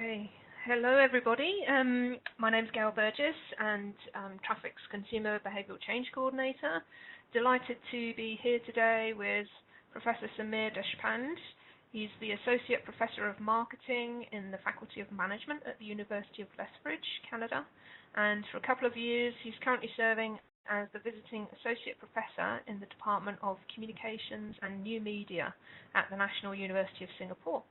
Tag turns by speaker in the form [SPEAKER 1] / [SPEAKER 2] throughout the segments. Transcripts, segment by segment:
[SPEAKER 1] Okay. Hello, everybody. My name's Gail Burgess, and I'm Traffic's Consumer Behavioural Change Coordinator. Delighted to be here today with Professor Samir Deshpande. He's the Associate Professor of Marketing in the Faculty of Management at the University of Lethbridge, Canada. And for a couple of years, he's currently serving as the Visiting Associate Professor in the Department of Communications and New Media at the National University of Singapore.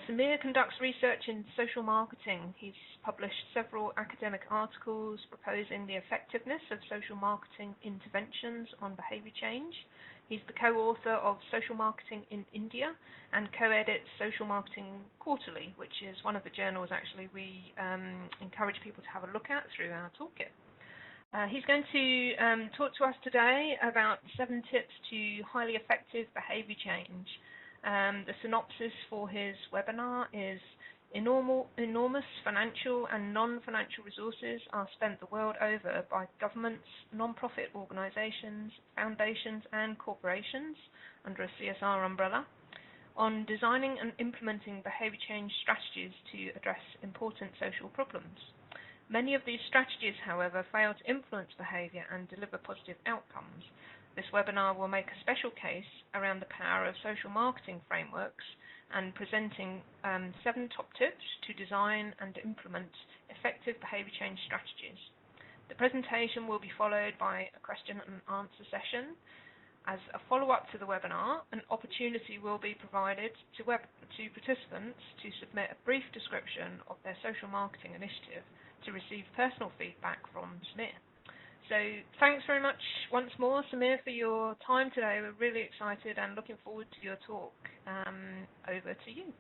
[SPEAKER 1] Samir conducts research in social marketing. He's published several academic articles proposing the effectiveness of social marketing interventions on behavior change. He's the co-author of Social Marketing in India and co-edits Social Marketing Quarterly, which is one of the journals actually we encourage people to have a look at through our toolkit. He's going to talk to us today about 7 tips to highly effective behavior change. The synopsis for his webinar is enormous financial and non-financial resources are spent the world over by governments, non-profit organizations, foundations and corporations under a CSR umbrella on designing and implementing behavior change strategies to address important social problems. Many of these strategies, however, fail to influence behavior and deliver positive outcomes. This webinar will make a special case around the power of social marketing frameworks and presenting 7 top tips to design and implement effective behavior change strategies. The presentation will be followed by a question and answer session. As a follow-up to the webinar, an opportunity will be provided to participants to submit a brief description of their social marketing initiative to receive personal feedback from Samir. So thanks very much once more, Samir, for your time today. We're really excited and looking forward to your talk. Over to you.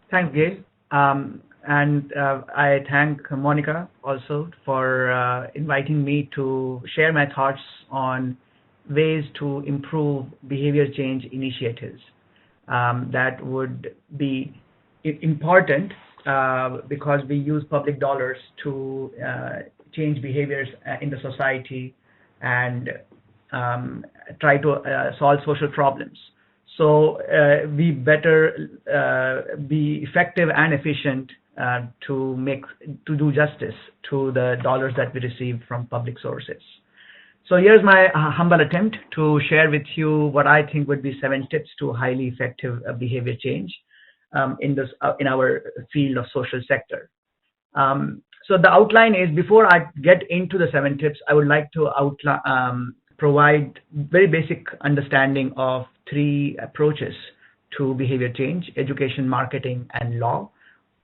[SPEAKER 2] Thanks, Gail. And I thank Monica also for inviting me to share my thoughts on ways to improve behavior change initiatives that would be important because we use public dollars to change behaviors in the society and try to solve social problems. So we better be effective and efficient to do justice to the dollars that we receive from public sources. So here's my humble attempt to share with you what I think would be 7 tips to highly effective behavior change in our field of social sector. So the outline is, before I get into the 7 tips, I would like to provide very basic understanding of 3 approaches to behavior change: education, marketing, and law.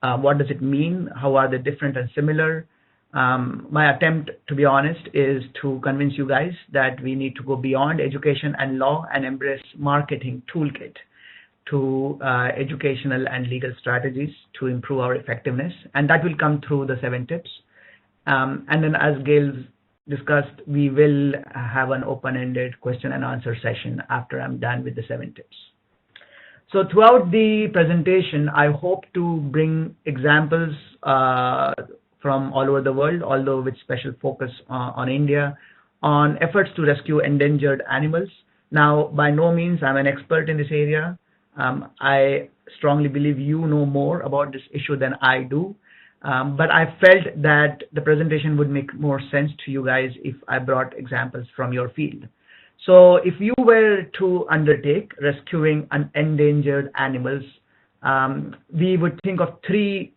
[SPEAKER 2] What does it mean? How are they different and similar? My attempt, to be honest, is to convince you guys that we need to go beyond education and law and embrace marketing toolkit to educational and legal strategies to improve our effectiveness, and that will come through the 7 tips. And then, as Gail discussed, we will have an open-ended question and answer session after I'm done with the 7 tips. So throughout the presentation, I hope to bring examples from all over the world, although with special focus on India, on efforts to rescue endangered animals. Now, by no means I'm an expert in this area. I strongly believe you know more about this issue than I do, but I felt that the presentation would make more sense to you guys if I brought examples from your field. So if you were to undertake rescuing endangered animals, we would think of 3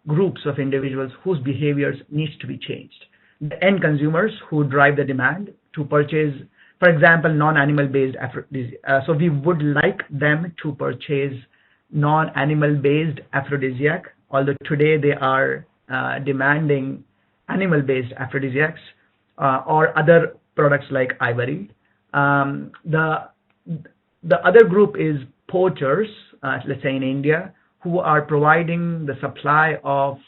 [SPEAKER 2] groups of individuals whose behaviors needs to be changed. The end consumers who drive the demand to purchase, for example, non-animal-based aphrodisiac. So we would like them to purchase non-animal-based aphrodisiac, although today they are demanding animal-based aphrodisiacs or other products like ivory. The other group is poachers, let's say in India, who are providing the supply of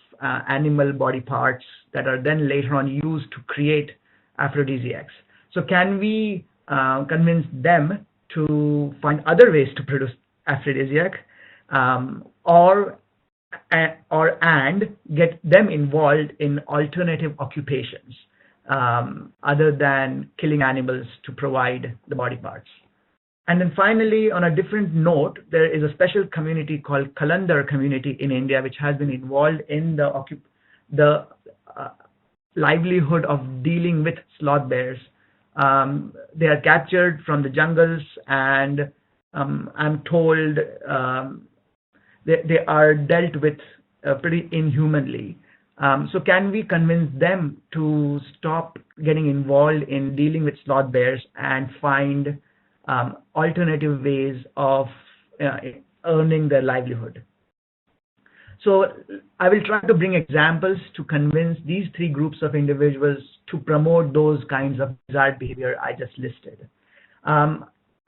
[SPEAKER 2] animal body parts that are then later on used to create aphrodisiacs. So can we convince them to find other ways to produce aphrodisiac, and get them involved in alternative occupations other than killing animals to provide the body parts? And then finally, on a different note, there is a special community called Kalandar community in India, which has been involved in the livelihood of dealing with sloth bears. They are captured from the jungles, and I'm told they are dealt with pretty inhumanly. So can we convince them to stop getting involved in dealing with sloth bears and find alternative ways of earning their livelihood? So I will try to bring examples to convince these three groups of individuals to promote those kinds of desired behavior I just listed.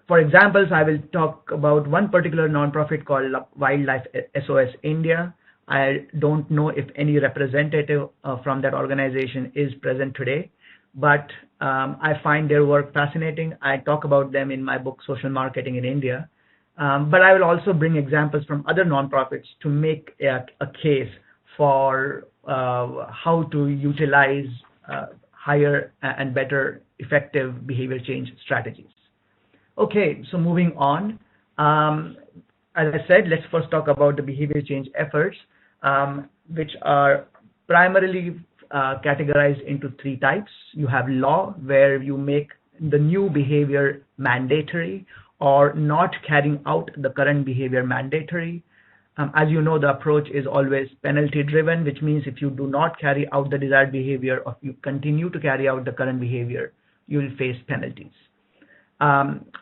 [SPEAKER 2] For examples, I will talk about one particular nonprofit called Wildlife SOS India. I don't know if any representative from that organization is present today, but I find their work fascinating. I talk about them in my book, Social Marketing in India. But I will also bring examples from other nonprofits to make a case for how to utilize higher and better effective behavior change strategies. Okay, so moving on. As I said, let's first talk about the behavior change efforts, which are primarily categorized into three types. You have law, where you make the new behavior mandatory, or not carrying out the current behavior mandatory. As you know, the approach is always penalty driven, which means if you do not carry out the desired behavior, or if you continue to carry out the current behavior, you will face penalties.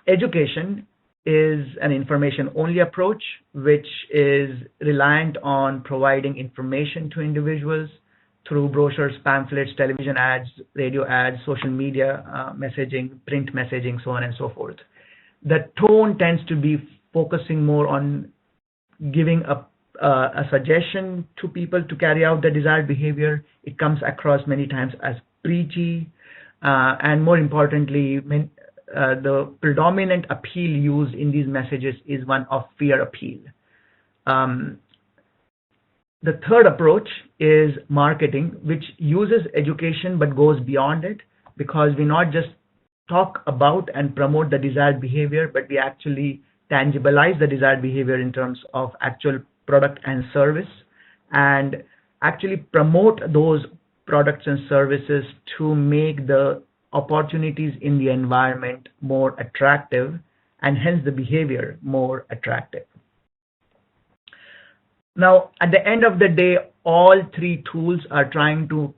[SPEAKER 2] Education is an information only approach, which is reliant on providing information to individuals through brochures, pamphlets, television ads, radio ads, social media messaging, print messaging, so on and so forth. The tone tends to be focusing more on giving a suggestion to people to carry out the desired behavior. It comes across many times as preachy, and more importantly, the predominant appeal used in these messages is one of fear appeal. The third approach is marketing, which uses education but goes beyond it, because we not just talk about and promote the desired behavior, but we actually tangibilize the desired behavior in terms of actual product and service, and actually promote those products and services to make the opportunities in the environment more attractive, and hence the behavior more attractive. Now, at the end of the day, all three tools are trying to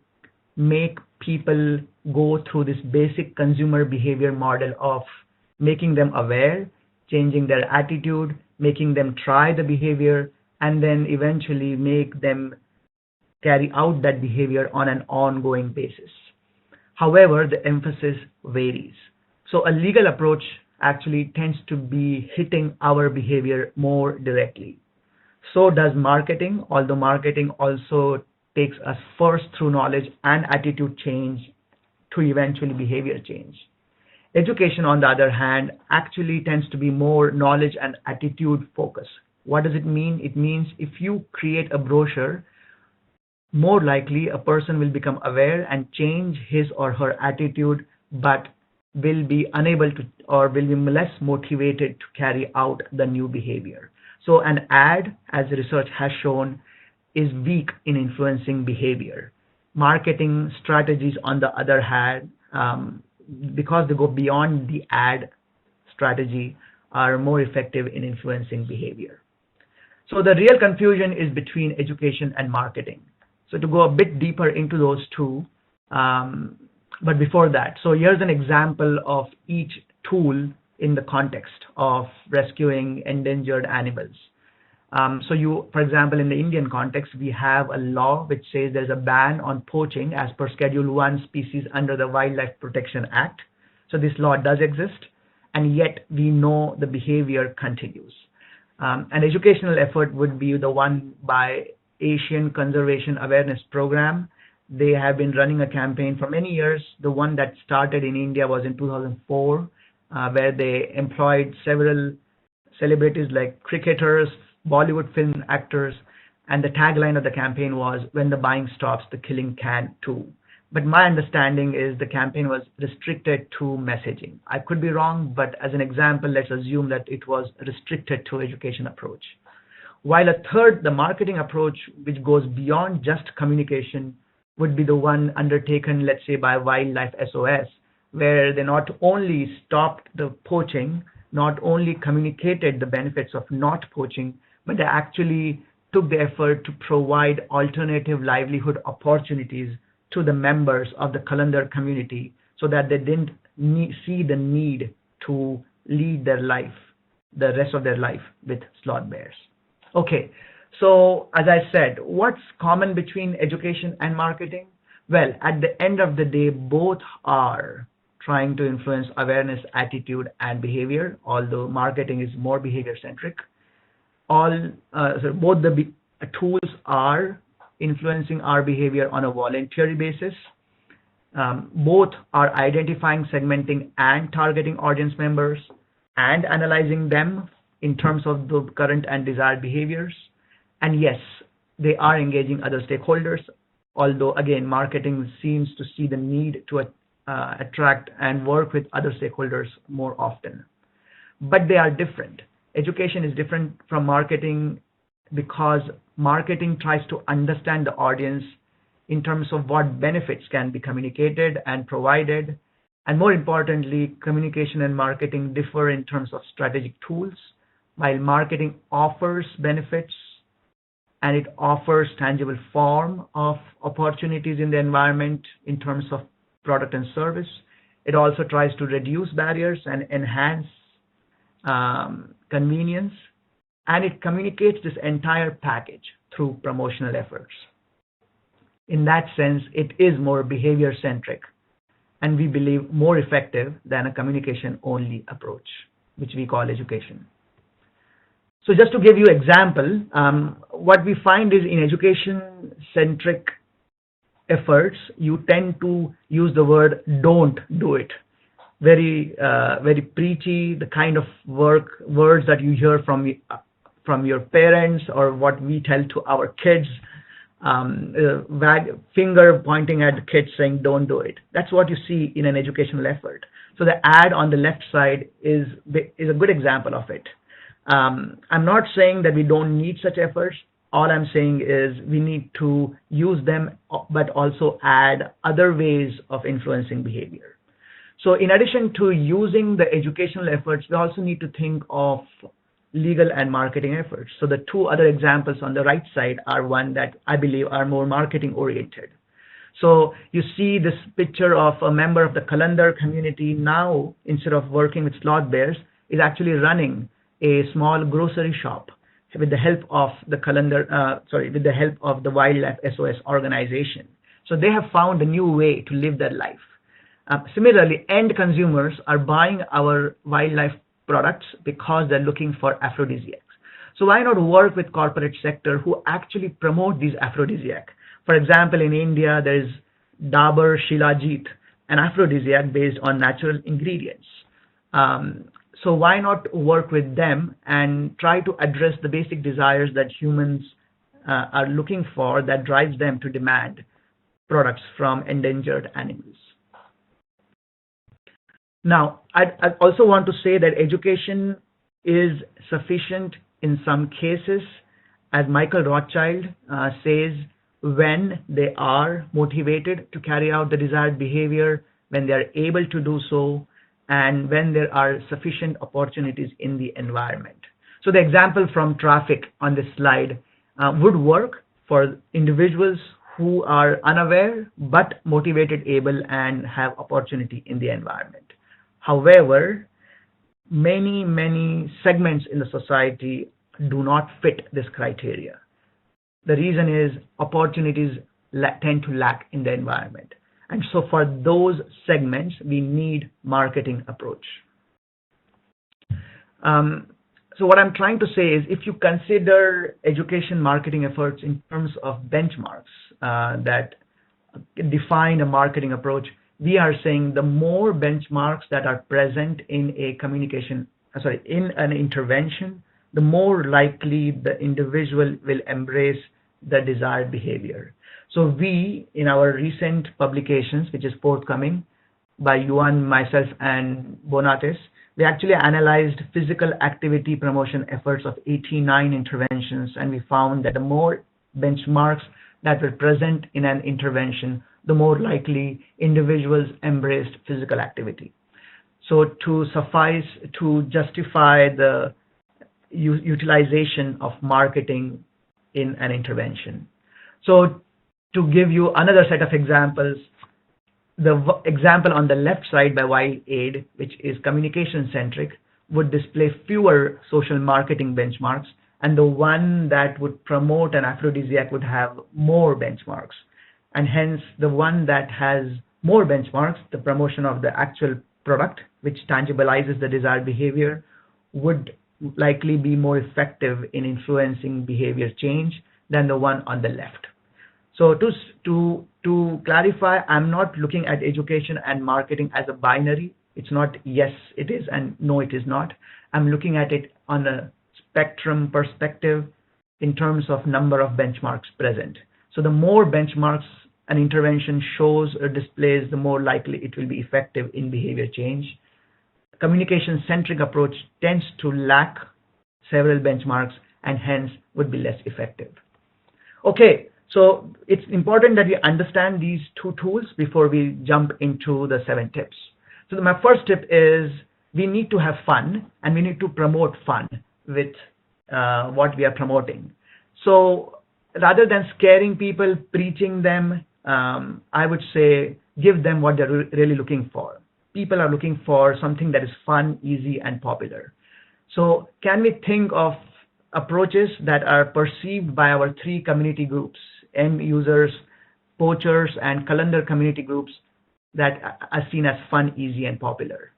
[SPEAKER 2] make people go through this basic consumer behavior model of making them aware, changing their attitude, making them try the behavior, and then eventually make them carry out that behavior on an ongoing basis. However, the emphasis varies. So a legal approach actually tends to be hitting our behavior more directly. So does marketing, although marketing also takes us first through knowledge and attitude change to eventually behavior change. Education, on the other hand, actually tends to be more knowledge and attitude focused. What does it mean? It means if you create a brochure, more likely a person will become aware and change his or her attitude, but will be unable to, or will be less motivated to carry out the new behavior. So an ad, as research has shown, is weak in influencing behavior. Marketing strategies, on the other hand, because they go beyond the ad strategy, are more effective in influencing behavior. So the real confusion is between education and marketing. So to go a bit deeper into those two, but before that, so here's an example of each tool in the context of rescuing endangered animals. So you, for example, in the Indian context, we have a law which says there's a ban on poaching as per Schedule 1 species under the Wildlife Protection Act. So this law does exist, and yet we know the behavior continues. An educational effort would be the one by Asian Conservation Awareness Program. They have been running a campaign for many years. The one that started in India was in 2004, where they employed several celebrities like cricketers, Bollywood film actors, and the tagline of the campaign was, "When the buying stops, the killing can too." But my understanding is the campaign was restricted to messaging. I could be wrong, but as an example, let's assume that it was restricted to education approach. While a third, the marketing approach, which goes beyond just communication, would be the one undertaken, let's say, by Wildlife SOS, where they not only stopped the poaching, not only communicated the benefits of not poaching, but they actually took the effort to provide alternative livelihood opportunities to the members of the Kalandar community so that they didn't see the need to lead their life, the rest of their life, with sloth bears. Okay, so as I said, what's common between education and marketing? Well, at the end of the day, both are trying to influence awareness, attitude, and behavior, although marketing is more behavior-centric. Both the tools are influencing our behavior on a voluntary basis. Both are identifying, segmenting, and targeting audience members and analyzing them in terms of the current and desired behaviors. And yes, they are engaging other stakeholders, although again, marketing seems to see the need to attract and work with other stakeholders more often. But they are different. Education is different from marketing because marketing tries to understand the audience in terms of what benefits can be communicated and provided. And more importantly, communication and marketing differ in terms of strategic tools. While marketing offers benefits and it offers tangible form of opportunities in the environment in terms of product and service, it also tries to reduce barriers and enhance convenience, and it communicates this entire package through promotional efforts. In that sense, it is more behavior-centric, and we believe more effective than a communication-only approach, which we call education. So just to give you example, what we find is in education-centric efforts, you tend to use the word "don't do it." Very preachy, the kind of words that you hear from your parents or what we tell to our kids, finger pointing at the kids saying "don't do it." That's what you see in an educational effort. So the ad on the left side is a good example of it. I'm not saying that we don't need such efforts. All I'm saying is we need to use them, but also add other ways of influencing behavior. So in addition to using the educational efforts, we also need to think of legal and marketing efforts. So the two other examples on the right side are one that I believe are more marketing oriented. So you see this picture of a member of the Kalandar community now, instead of working with sloth bears, is actually running a small grocery shop with the help of the with the help of the Wildlife SOS organization. So they have found a new way to live their life. Similarly, end consumers are buying our wildlife products because they're looking for aphrodisiacs. So why not work with corporate sector who actually promote these aphrodisiacs? For example, in India, there is Dabur Shilajit, an aphrodisiac based on natural ingredients. So why not work with them and try to address the basic desires that humans are looking for that drives them to demand products from endangered animals? Now, I also want to say that education is sufficient in some cases, as Michael Rothschild says, when they are motivated to carry out the desired behavior, when they are able to do so, and when there are sufficient opportunities in the environment. So the example from traffic on this slide would work for individuals who are unaware but motivated, able, and have opportunity in the environment. However, many segments in the society do not fit this criteria. The reason is opportunities tend to lack in the environment. And so for those segments, we need marketing approach. So what I'm trying to say is if you consider education marketing efforts in terms of benchmarks that define a marketing approach, we are saying the more benchmarks that are present in in an intervention, the more likely the individual will embrace the desired behavior. So we, in our recent publications, which is forthcoming by Yuan, myself, and Bonates, we actually analyzed physical activity promotion efforts of 89 interventions, and we found that the more benchmarks that were present in an intervention, the more likely individuals embraced physical activity. So to justify the utilization of marketing in an intervention. So to give you another set of examples, the example on the left side by Wild Aid, which is communication centric, would display fewer social marketing benchmarks, and the one that would promote an aphrodisiac would have more benchmarks. And hence, the one that has more benchmarks, the promotion of the actual product, which tangibilizes the desired behavior, would likely be more effective in influencing behavior change than the one on the left. So to clarify, I'm not looking at education and marketing as a binary. It's not yes, it is, and no, it is not. I'm looking at it on a spectrum perspective in terms of number of benchmarks present. So the more benchmarks an intervention shows or displays, the more likely it will be effective in behavior change. Communication-centric approach tends to lack several benchmarks and hence would be less effective. Okay, so it's important that we understand these two tools before we jump into the 7 tips. So my first tip is we need to have fun and we need to promote fun with what we are promoting. So rather than scaring people, preaching them, I would say give them what they're really looking for. People are looking for something that is fun, easy, and popular. So can we think of approaches that are perceived by our 3 community groups, end users, poachers, and calendar community groups, that are seen as fun, easy, and popular?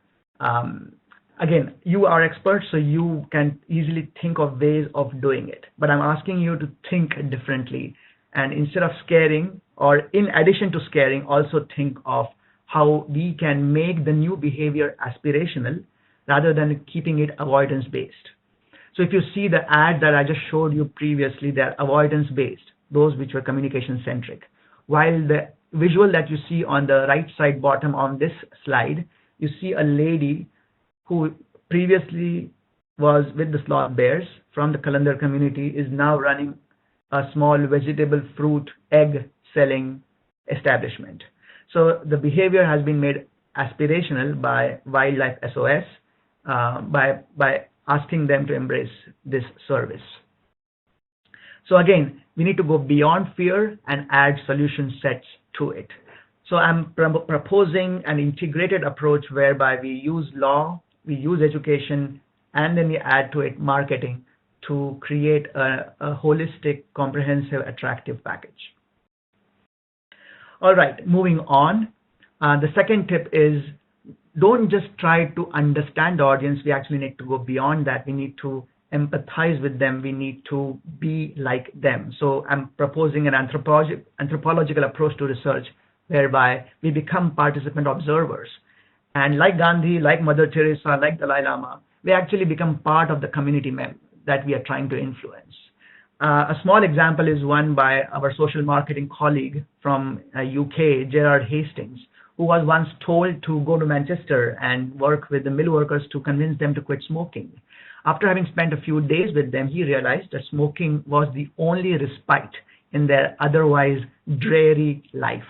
[SPEAKER 2] Again, you are experts, so you can easily think of ways of doing it. But I'm asking you to think differently. And instead of scaring, or in addition to scaring, also think of how we can make the new behavior aspirational rather than keeping it avoidance-based. So if you see the ad that I just showed you previously, they're avoidance-based, those which were communication-centric. While the visual that you see on the right side bottom on this slide, you see a lady who previously was with the sloth bears from the calendar community, is now running a small vegetable, fruit, egg selling establishment. So the behavior has been made aspirational by Wildlife SOS by asking them to embrace this service. So again, we need to go beyond fear and add solution sets to it. So I'm proposing an integrated approach whereby we use law, we use education, and then we add to it marketing to create a holistic, comprehensive, attractive package. All right, moving on. The second tip is don't just try to understand the audience. We actually need to go beyond that. We need to empathize with them. We need to be like them. So I'm proposing an anthropological approach to research whereby we become participant observers. And like Gandhi, like Mother Teresa, like Dalai Lama, we actually become part of the community that we are trying to influence. A small example is one by our social marketing colleague from UK, Gerard Hastings, who was once told to go to Manchester and work with the mill workers to convince them to quit smoking. After having spent a few days with them, he realized that smoking was the only respite in their otherwise dreary life.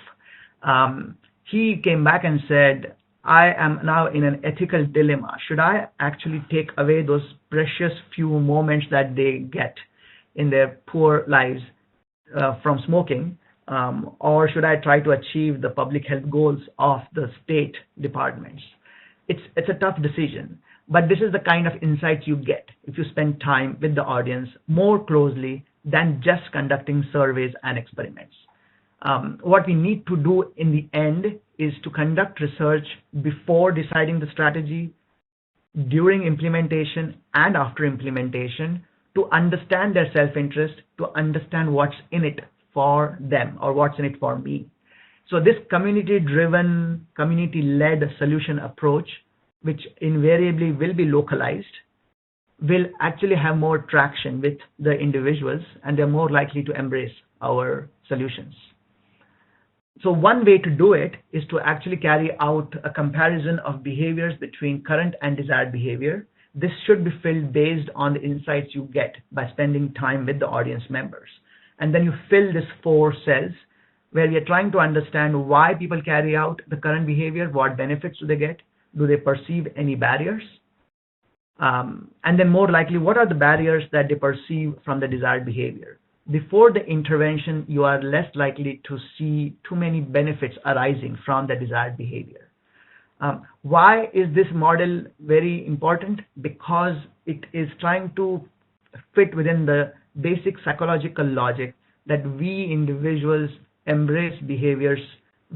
[SPEAKER 2] He came back and said, I am now in an ethical dilemma. Should I actually take away those precious few moments that they get in their poor lives from smoking, or should I try to achieve the public health goals of the state departments? It's a tough decision, but this is the kind of insight you get if you spend time with the audience more closely than just conducting surveys and experiments. What we need to do in the end is to conduct research before deciding the strategy, during implementation, and after implementation, to understand their self-interest, to understand what's in it for them or what's in it for me. So this community-driven, community-led solution approach, which invariably will be localized, will actually have more traction with the individuals, and they're more likely to embrace our solutions. So one way to do it is to actually carry out a comparison of behaviors between current and desired behavior. This should be filled based on the insights you get by spending time with the audience members. And then you fill these 4 cells where we are trying to understand why people carry out the current behavior, what benefits do they get, do they perceive any barriers, and then more likely, what are the barriers that they perceive from the desired behavior. Before the intervention, you are less likely to see too many benefits arising from the desired behavior. Why is this model very important? Because it is trying to fit within the basic psychological logic that we individuals embrace behaviors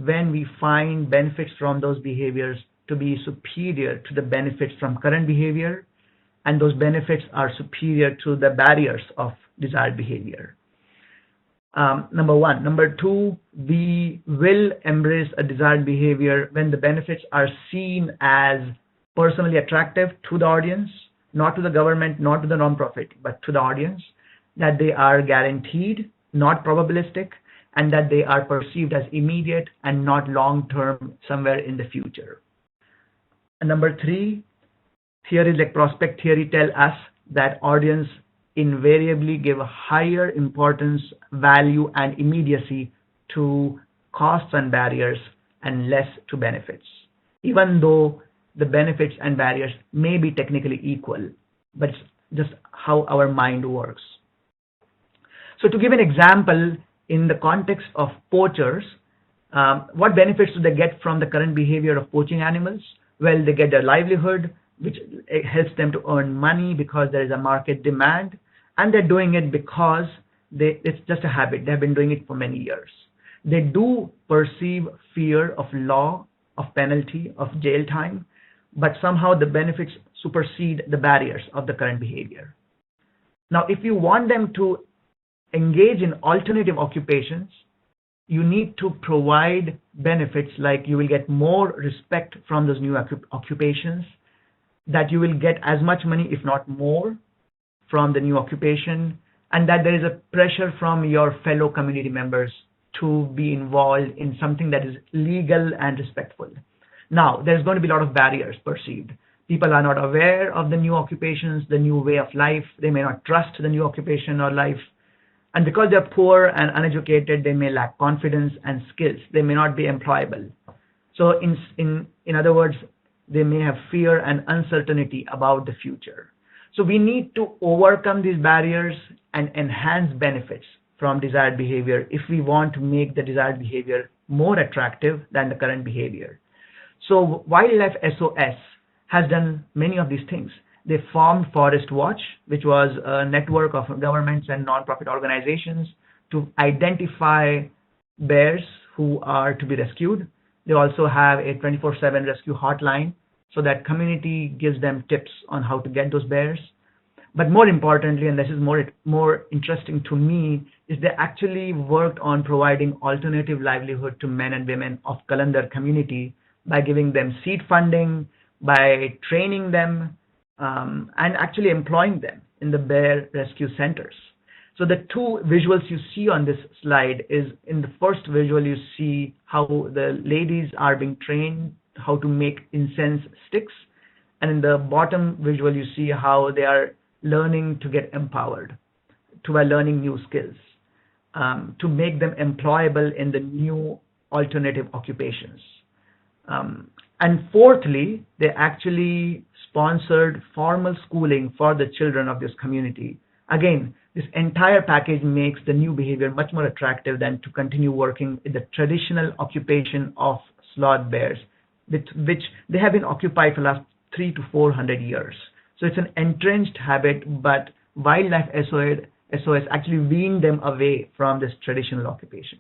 [SPEAKER 2] when we find benefits from those behaviors to be superior to the benefits from current behavior, and those benefits are superior to the barriers of desired behavior. Number 1. Number 2, we will embrace a desired behavior when the benefits are seen as personally attractive to the audience, not to the government, not to the nonprofit, but to the audience, that they are guaranteed, not probabilistic, and that they are perceived as immediate and not long-term somewhere in the future. And number 3, theories like prospect theory tell us that audience invariably give a higher importance, value, and immediacy to costs and barriers and less to benefits, even though the benefits and barriers may be technically equal, but it's just how our mind works. So to give an example, in the context of poachers, what benefits do they get from the current behavior of poaching animals? Well, they get their livelihood, which helps them to earn money because there is a market demand, and they're doing it because it's just a habit. They've been doing it for many years. They do perceive fear of law, of penalty, of jail time, but somehow the benefits supersede the barriers of the current behavior. Now, if you want them to engage in alternative occupations, you need to provide benefits like you will get more respect from those new occupations, that you will get as much money, if not more, from the new occupation, and that there is a pressure from your fellow community members to be involved in something that is legal and respectful. Now, there's going to be a lot of barriers perceived. People are not aware of the new occupations, the new way of life. They may not trust the new occupation or life. And because they're poor and uneducated, they may lack confidence and skills. They may not be employable. So in other words, they may have fear and uncertainty about the future. So we need to overcome these barriers and enhance benefits from desired behavior if we want to make the desired behavior more attractive than the current behavior. So Wildlife SOS has done many of these things. They formed Forest Watch, which was a network of governments and nonprofit organizations to identify bears who are to be rescued. They also have a 24/7 rescue hotline so that community gives them tips on how to get those bears. But more importantly, and this is more interesting to me, is they actually worked on providing alternative livelihood to men and women of Kalandar community by giving them seed funding, by training them, and actually employing them in the bear rescue centers. So the 2 visuals you see on this slide is, in the first visual you see how the ladies are being trained how to make incense sticks, and in the bottom visual you see how they are learning to get empowered by learning new skills to make them employable in the new alternative occupations. And fourthly, they actually sponsored formal schooling for the children of this community. Again, this entire package makes the new behavior much more attractive than to continue working in the traditional occupation of sloth bears, which they have been occupied for the last 300 to 400 years. So it's an entrenched habit, but Wildlife SOS actually weaned them away from this traditional occupation.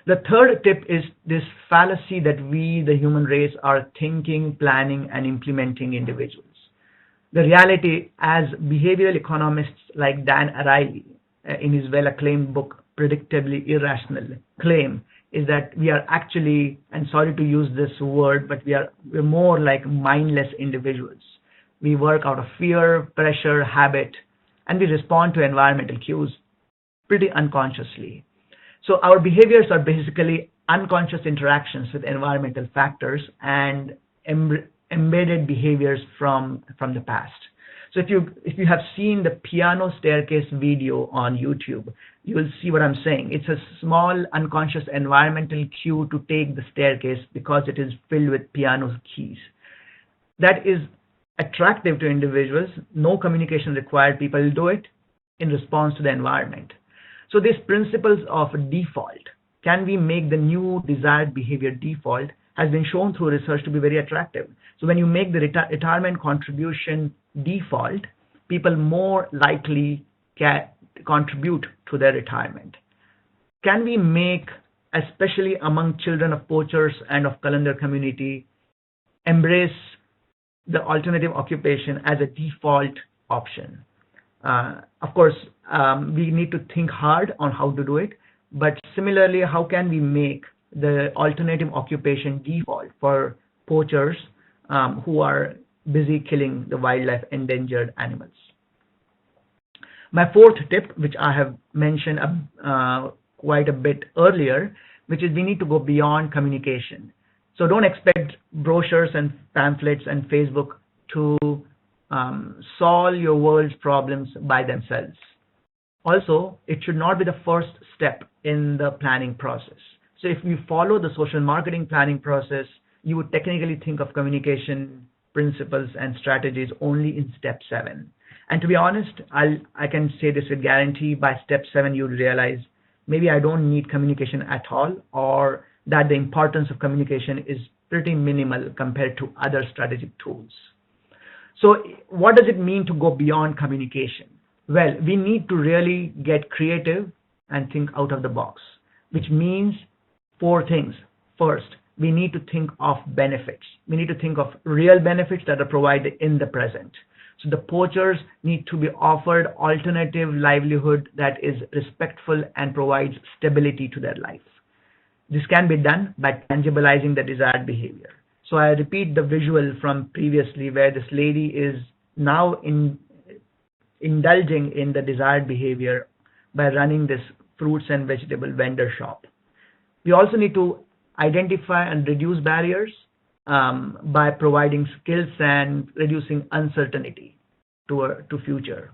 [SPEAKER 2] The third tip is this fallacy that we, the human race, are thinking, planning, and implementing individuals. The reality, as behavioral economists like Dan Ariely, in his well-acclaimed book, Predictably Irrational, claim, is that we are actually, and sorry to use this word, but we're more like mindless individuals. We work out of fear, pressure, habit, and we respond to environmental cues pretty unconsciously. So our behaviors are basically unconscious interactions with environmental factors and embedded behaviors from the past. So if you have seen the piano staircase video on YouTube, you will see what I'm saying. It's a small unconscious environmental cue to take the staircase because it is filled with piano keys. That is attractive to individuals. No communication required. People do it in response to the environment. So these principles of default, can we make the new desired behavior default, has been shown through research to be very attractive. So when you make the retirement contribution default, people more likely can contribute to their retirement. Can we make, especially among children of poachers and of calendar community, embrace the alternative occupation as a default option? Of course, we need to think hard on how to do it, but similarly, how can we make the alternative occupation default for poachers who are busy killing the wildlife, endangered animals? My fourth tip, which I have mentioned quite a bit earlier, which is we need to go beyond communication. So don't expect brochures and pamphlets and Facebook to solve your world's problems by themselves. Also, it should not be the first step in the planning process. So if you follow the social marketing planning process, you would technically think of communication principles and strategies only in step 7. And to be honest, I can say this with guarantee, by step 7 you'll realize maybe I don't need communication at all, or that the importance of communication is pretty minimal compared to other strategic tools. So what does it mean to go beyond communication? Well, we need to really get creative and think out of the box, which means 4 things. First, we need to think of benefits. We need to think of real benefits that are provided in the present. So the poachers need to be offered alternative livelihood that is respectful and provides stability to their life. This can be done by tangibilizing the desired behavior. So I repeat the visual from previously where this lady is now indulging in the desired behavior by running this fruits and vegetable vendor shop. We also need to identify and reduce barriers by providing skills and reducing uncertainty to future.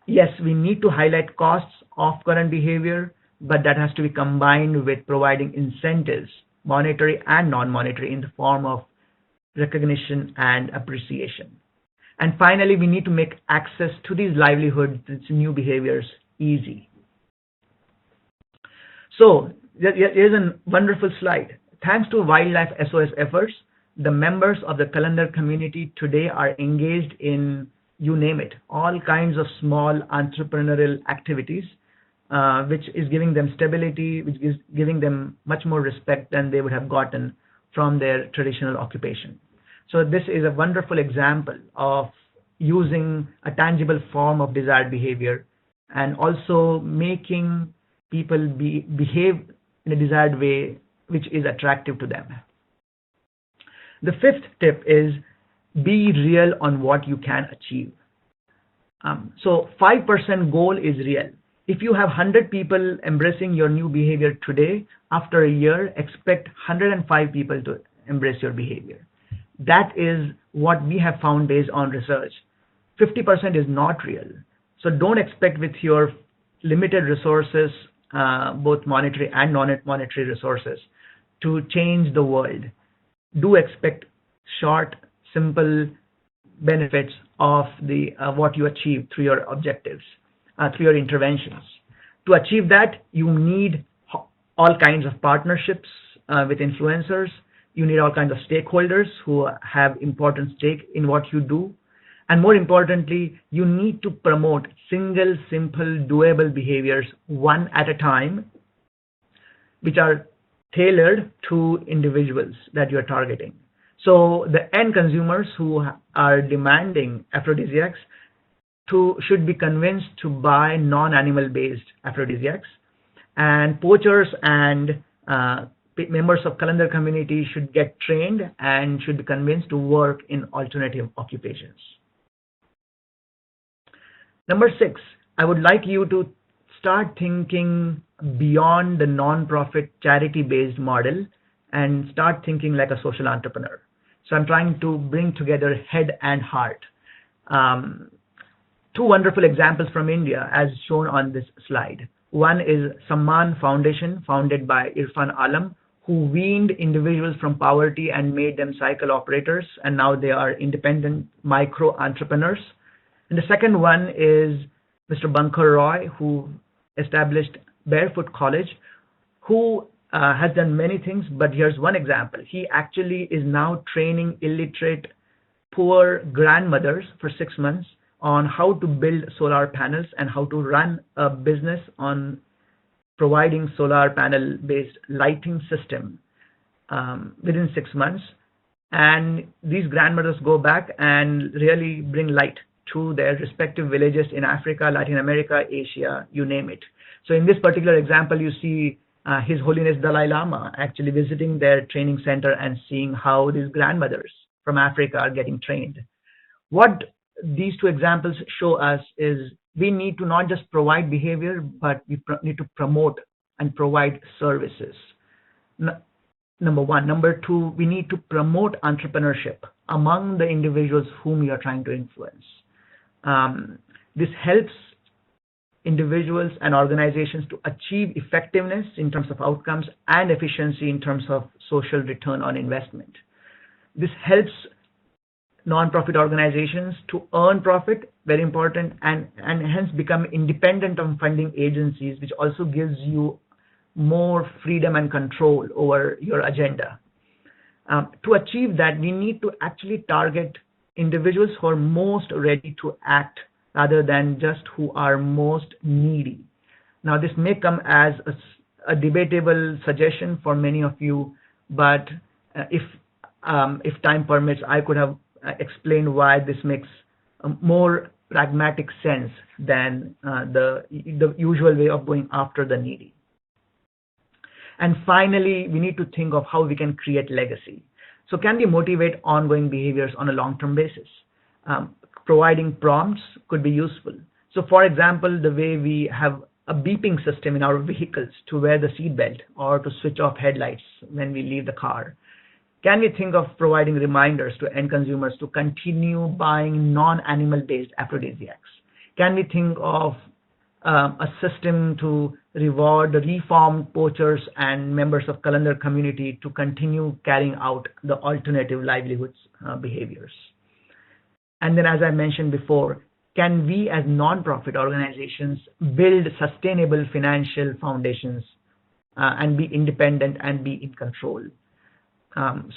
[SPEAKER 2] Yes, we need to highlight costs of current behavior, but that has to be combined with providing incentives, monetary and non-monetary, in the form of recognition and appreciation. And finally, we need to make access to these livelihoods, these new behaviors, easy. So here's a wonderful slide. Thanks to wildlife SOS efforts, the members of the calendar community today are engaged in, you name it, all kinds of small entrepreneurial activities, which is giving them stability, which is giving them much more respect than they would have gotten from their traditional occupation. So this is a wonderful example of using a tangible form of desired behavior and also making people behave in a desired way which is attractive to them. The 5th tip is be real on what you can achieve. So 5% goal is real. If you have 100 people embracing your new behavior today, after a year, expect 105 people to embrace your behavior. That is what we have found based on research. 50% is not real. So don't expect with your limited resources, both monetary and non-monetary resources, to change the world. Do expect short, simple benefits of what you achieve through your objectives, through your interventions. To achieve that, you need all kinds of partnerships with influencers. You need all kinds of stakeholders who have important stake in what you do. And more importantly, you need to promote single, simple, doable behaviors one at a time, which are tailored to individuals that you're targeting. So the end consumers who are demanding aphrodisiacs should be convinced to buy non-animal based aphrodisiacs, and poachers and members of calendar community should get trained and should be convinced to work in alternative occupations. Number 6, I would like you to start thinking beyond the non-profit charity-based model and start thinking like a social entrepreneur. So I'm trying to bring together head and heart. Two wonderful examples from India as shown on this slide. One is Samman Foundation, founded by Irfan Alam, who weaned individuals from poverty and made them cycle operators, and now they are independent micro entrepreneurs. And the second one is Mr. Bankar Roy, who established Barefoot College, who has done many things, but here's one example. He actually is now training illiterate, poor grandmothers for 6 months on how to build solar panels and how to run a business on providing solar panel based lighting system within 6 months. And these grandmothers go back and really bring light to their respective villages in Africa, Latin America, Asia, you name it. So in this particular example, you see His Holiness Dalai Lama actually visiting their training center and seeing how these grandmothers from Africa are getting trained. What these two examples show us is we need to not just provide behavior, but we need to promote and provide services. Number one. Number two, we need to promote entrepreneurship among the individuals whom you are trying to influence. This helps individuals and organizations to achieve effectiveness in terms of outcomes and efficiency in terms of social return on investment. This helps non-profit organizations to earn profit, very important, and hence become independent of funding agencies, which also gives you more freedom and control over your agenda. To achieve that, we need to actually target individuals who are most ready to act rather than just who are most needy. Now, this may come as a debatable suggestion for many of you, but if time permits, I could have explained why this makes a more pragmatic sense than the usual way of going after the needy. And finally, we need to think of how we can create legacy. So can we motivate ongoing behaviors on a long-term basis? Providing prompts could be useful. So for example, the way we have a beeping system in our vehicles to wear the seatbelt or to switch off headlights when we leave the car. Can we think of providing reminders to end consumers to continue buying non-animal based aphrodisiacs? Can we think of a system to reward the reformed poachers and members of Kalandar community to continue carrying out the alternative livelihoods behaviors? And then, as I mentioned before, can we as non-profit organizations build sustainable financial foundations and be independent and be in control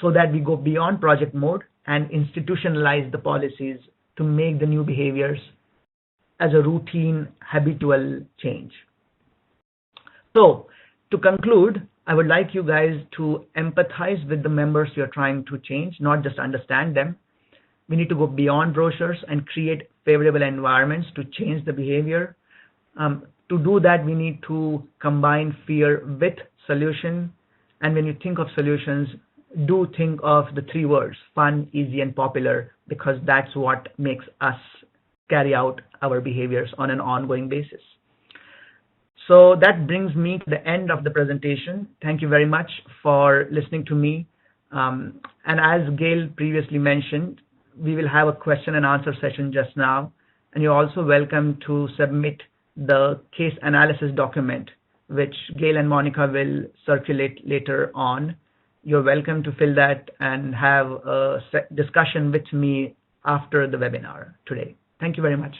[SPEAKER 2] so that we go beyond project mode and institutionalize the policies to make the new behaviors as a routine, habitual change. So, to conclude, I would like you guys to empathize with the members you're trying to change, not just understand them. We need to go beyond brochures and create favorable environments to change the behavior. To do that, we need to combine fear with solution. And when you think of solutions, do think of the 3 words, fun, easy, and popular, because that's what makes us carry out our behaviors on an ongoing basis. So that brings me to the end of the presentation. Thank you very much for listening to me. And as Gail previously mentioned, we will have a question and answer session just now. And you're also welcome to submit the case analysis document, which Gail and Monica will circulate later on. You're welcome to fill that and have a discussion with me after the webinar today. Thank you very much.